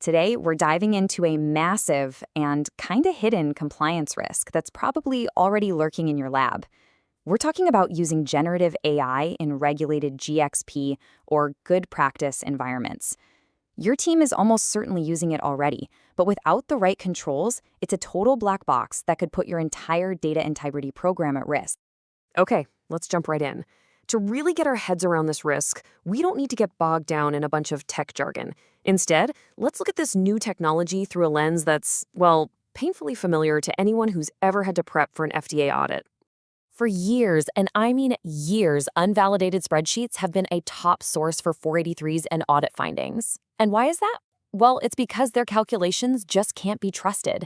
Today, we're diving into a massive and kind of hidden compliance risk that's probably already lurking in your lab. We're talking about using generative AI in regulated GXP or good practice environments. Your team is almost certainly using it already, but without the right controls, it's a total black box that could put your entire data integrity program at risk. Okay, let's jump right in. To really get our heads around this risk, we don't need to get bogged down in a bunch of tech jargon. Instead, let's look at this new technology through a lens that's, well, painfully familiar to anyone who's ever had to prep for an FDA audit. For years, and I mean years, unvalidated spreadsheets have been a top source for 483s and audit findings. And why is that? Well, it's because their calculations just can't be trusted.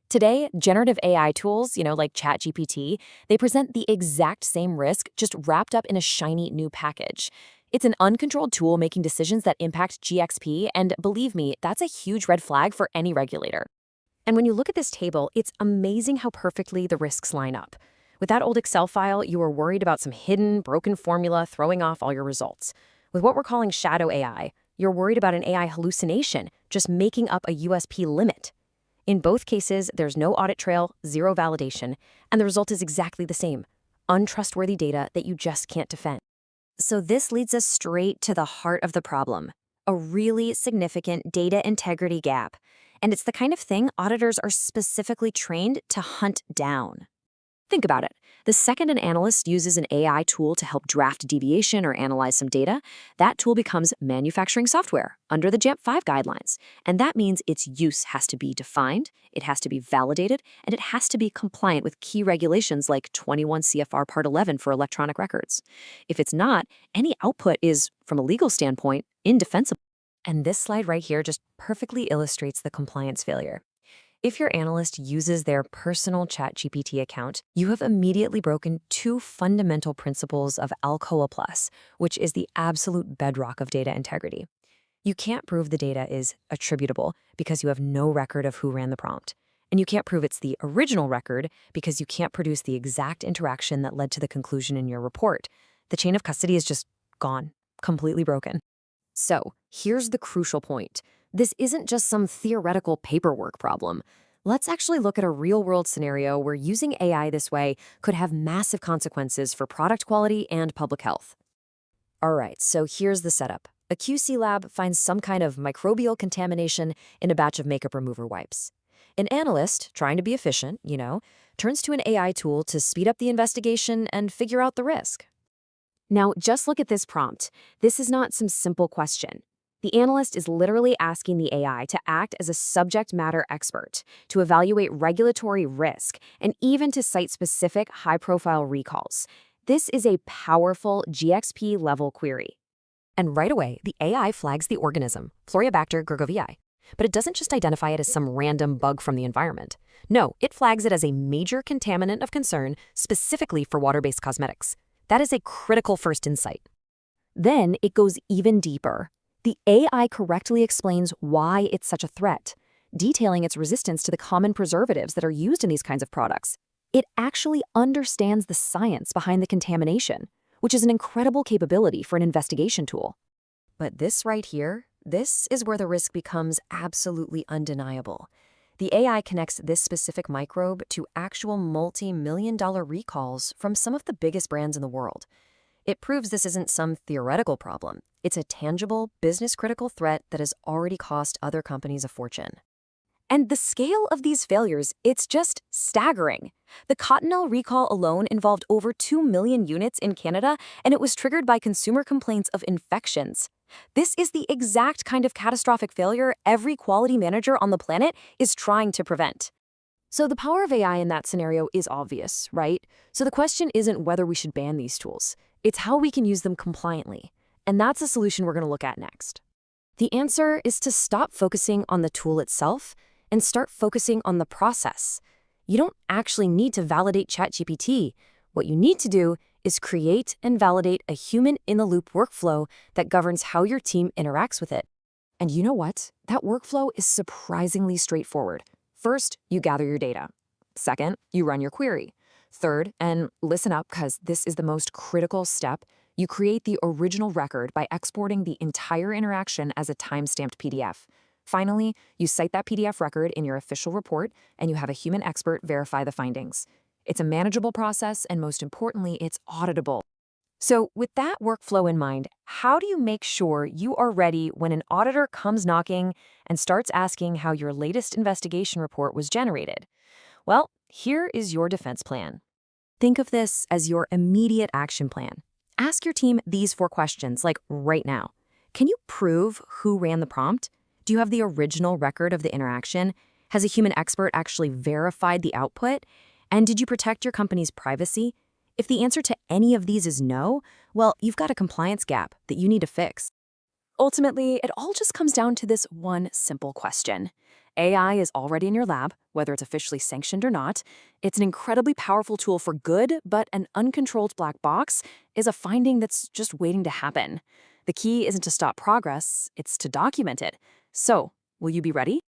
Today, generative AI tools, like ChatGPT, they present the exact same risk, just wrapped up in a shiny new package. It's an uncontrolled tool making decisions that impact GXP, and believe me, that's a huge red flag for any regulator. And when you look at this table, it's amazing how perfectly the risks line up. With that old Excel file, you were worried about some hidden, broken formula throwing off all your results. With what we're calling shadow AI, you're worried about an AI hallucination, just making up a USP limit. In both cases, there's no audit trail, zero validation, and the result is exactly the same: untrustworthy data that you just can't defend. So this leads us straight to the heart of the problem: a really significant data integrity gap. And it's the kind of thing auditors are specifically trained to hunt down. Think about it. The second an analyst uses an AI tool to help draft deviation or analyze some data, that tool becomes manufacturing software under the JAMP 5 guidelines. And that means its use has to be defined, it has to be validated, and it has to be compliant with key regulations like 21 CFR Part 11 for electronic records. If it's not, any output is, from a legal standpoint, indefensible. And this slide right here just perfectly illustrates the compliance failure. If your analyst uses their personal ChatGPT account, you have immediately broken two fundamental principles of Alcoa Plus, which is the absolute bedrock of data integrity. You can't prove the data is attributable because you have no record of who ran the prompt. And you can't prove it's the original record because you can't produce the exact interaction that led to the conclusion in your report. The chain of custody is just gone, completely broken. So here's the crucial point. This isn't just some theoretical paperwork problem. Let's actually look at a real-world scenario where using AI this way could have massive consequences for product quality and public health. All right, so here's the setup. A QC lab finds some kind of microbial contamination in a batch of makeup remover wipes. An analyst, trying to be efficient, turns to an AI tool to speed up the investigation and figure out the risk. Now, just look at this prompt. This is not some simple question. The analyst is literally asking the AI to act as a subject matter expert, to evaluate regulatory risk, and even to cite specific high-profile recalls. This is a powerful GXP-level query. And right away, the AI flags the organism, Floribacter gergovii. But it doesn't just identify it as some random bug from the environment. No, it flags it as a major contaminant of concern specifically for water-based cosmetics. That is a critical first insight. Then it goes even deeper. The AI correctly explains why it's such a threat, detailing its resistance to the common preservatives that are used in these kinds of products. It actually understands the science behind the contamination, which is an incredible capability for an investigation tool. But this right here, this is where the risk becomes absolutely undeniable. The AI connects this specific microbe to actual multi-million-dollar recalls from some of the biggest brands in the world. It proves this isn't some theoretical problem. It's a tangible, business-critical threat that has already cost other companies a fortune. And the scale of these failures, it's just staggering. The Cottonelle recall alone involved over 2 million units in Canada, and it was triggered by consumer complaints of infections. This is the exact kind of catastrophic failure every quality manager on the planet is trying to prevent. So the power of AI in that scenario is obvious, right? So the question isn't whether we should ban these tools. It's how we can use them compliantly. And that's the solution we're going to look at next. The answer is to stop focusing on the tool itself and start focusing on the process. You don't actually need to validate ChatGPT. What you need to do is create and validate a human-in-the-loop workflow that governs how your team interacts with it. And you know what? That workflow is surprisingly straightforward. First, you gather your data. Second, you run your query. Third, and listen up because this is the most critical step, you create the original record by exporting the entire interaction as a time-stamped PDF. Finally, you cite that PDF record in your official report, and you have a human expert verify the findings. It's a manageable process, and most importantly, it's auditable. So, with that workflow in mind, how do you make sure you are ready when an auditor comes knocking and starts asking how your latest investigation report was generated? Well, here is your defense plan. Think of this as your immediate action plan. Ask your team these 4 questions, like right now. Can you prove who ran the prompt? Do you have the original record of the interaction? Has a human expert actually verified the output? And did you protect your company's privacy? If the answer to any of these is no, well, you've got a compliance gap that you need to fix. Ultimately, it all just comes down to this one simple question. AI is already in your lab, whether it's officially sanctioned or not. It's an incredibly powerful tool for good, but an uncontrolled black box is a finding that's just waiting to happen. The key isn't to stop progress, it's to document it. So, will you be ready?